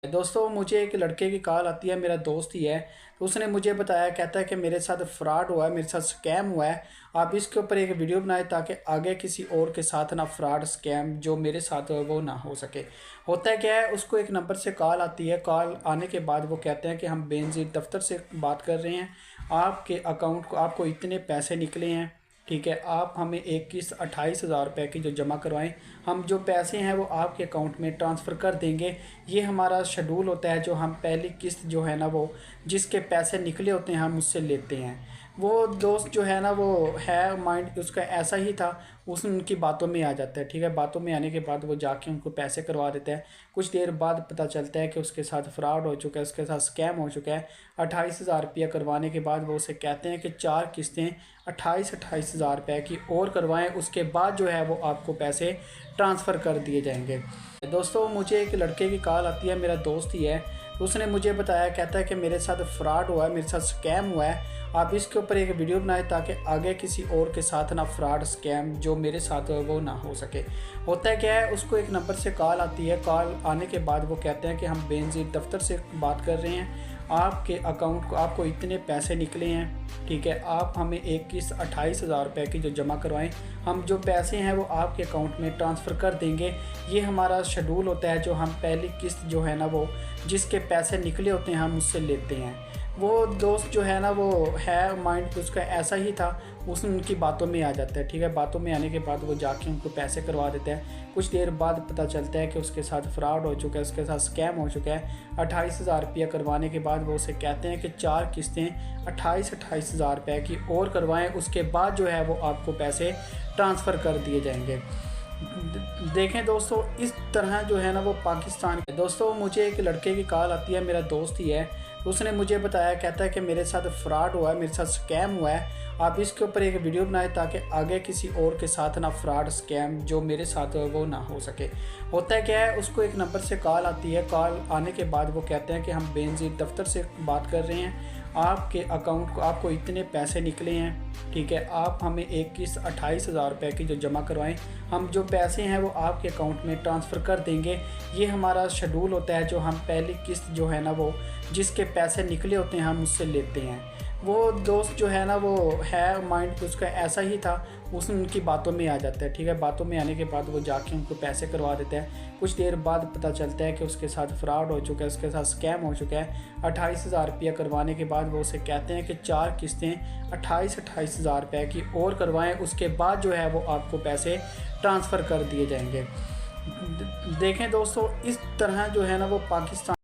दोस्तों मुझे एक लड़के की कॉल आती है, मेरा दोस्त ही है। तो उसने मुझे बताया, कहता है कि मेरे साथ फ्रॉड हुआ है, मेरे साथ स्कैम हुआ है। आप इसके ऊपर एक वीडियो बनाए ताकि आगे किसी और के साथ ना फ्रॉड स्कैम जो मेरे साथ हुआ वो ना हो सके। होता है क्या है, उसको एक नंबर से कॉल आती है। कॉल आने के बाद वो कहते हैं कि हम बेनज़ीर दफ्तर से बात कर रहे हैं, आपके अकाउंट को आपको इतने पैसे निकले हैं, ठीक है, आप हमें 21-28 हज़ार रुपये की जो जमा करवाएं, हम जो पैसे हैं वो आपके अकाउंट में ट्रांसफ़र कर देंगे। ये हमारा शेड्यूल होता है, जो हम पहली किस्त जो है ना वो जिसके पैसे निकले होते हैं हम उससे लेते हैं। वो दोस्त जो है ना वो है माइंड उसका ऐसा ही था, उस उनकी बातों में आ जाता है, ठीक है। बातों में आने के बाद वो जाके उनको पैसे करवा देता है। कुछ देर बाद पता चलता है कि उसके साथ फ्रॉड हो चुका है, उसके साथ स्कैम हो चुका है। 28 हज़ार रुपया करवाने के बाद वो उसे कहते हैं कि 4 किस्तें 28-28 हज़ार रुपये की और करवाएं, उसके बाद जो है वो आपको पैसे ट्रांसफ़र कर दिए जाएंगे। दोस्तों मुझे एक लड़के की कॉल आती है, मेरा दोस्त ही है। उसने मुझे बताया, कहता है कि मेरे साथ फ्रॉड हुआ है, मेरे साथ स्कैम हुआ है। आप इसके ऊपर एक वीडियो बनाए ताकि आगे किसी और के साथ ना फ्रॉड स्कैम जो मेरे साथ हुआ वो ना हो सके। होता है क्या है, उसको एक नंबर से कॉल आती है। कॉल आने के बाद वो कहते हैं कि हम बेनज़ीर दफ्तर से बात कर रहे हैं, आपके अकाउंट को आपको इतने पैसे निकले हैं, ठीक है, आप हमें 21-28 हज़ार रुपये की जो जमा करवाएं, हम जो पैसे हैं वो आपके अकाउंट में ट्रांसफ़र कर देंगे। ये हमारा शेड्यूल होता है, जो हम पहली किस्त जो है ना वो जिसके पैसे निकले होते हैं हम उससे लेते हैं। वो दोस्त जो है ना वो है माइंड उसका ऐसा ही था, उस उनकी बातों में आ जाता है, ठीक है। बातों में आने के बाद वो जाके उनको पैसे करवा देता है। कुछ देर बाद पता चलता है कि उसके साथ फ्रॉड हो चुका है, उसके साथ स्कैम हो चुका है। 28 हज़ार रुपया करवाने के बाद वो उसे कहते हैं कि 4 किस्तें 28-28 हज़ार रुपये की और करवाएं, उसके बाद जो है वो आपको पैसे ट्रांसफ़र कर दिए जाएंगे। देखें दोस्तों, इस तरह जो है ना वो पाकिस्तान। दोस्तों मुझे एक लड़के की कॉल आती है, मेरा दोस्त ही है। उसने मुझे बताया, कहता है कि मेरे साथ फ्रॉड हुआ है, मेरे साथ स्कैम हुआ है। आप इसके ऊपर एक वीडियो बनाए ताकि आगे किसी और के साथ ना फ्रॉड स्कैम जो मेरे साथ हुआ वो ना हो सके। होता है क्या है, उसको एक नंबर से कॉल आती है। कॉल आने के बाद वो कहते हैं कि हम बेनज़ीर दफ्तर से बात कर रहे हैं, आपके अकाउंट को आपको इतने पैसे निकले हैं, ठीक है, आप हमें 21-28 हज़ार रुपये की जो जमा करवाएं, हम जो पैसे हैं वो आपके अकाउंट में ट्रांसफ़र कर देंगे। ये हमारा शेड्यूल होता है, जो हम पहली किस्त जो है ना वो जिसके पैसे निकले होते हैं हम उससे लेते हैं। वो दोस्त जो है ना वो है माइंड उसका ऐसा ही था, उस उनकी बातों में आ जाता है, ठीक है। बातों में आने के बाद वो जाके उनको पैसे करवा देता है। कुछ देर बाद पता चलता है कि उसके साथ फ्रॉड हो चुका है, उसके साथ स्कैम हो चुका है। 28 हज़ार रुपया करवाने के बाद वो उसे कहते हैं कि 4 किस्तें 28-28 हज़ार रुपये की और करवाएं, उसके बाद जो है वो आपको पैसे ट्रांसफ़र कर दिए जाएंगे। देखें दोस्तों, इस तरह जो है ना वो पाकिस्तान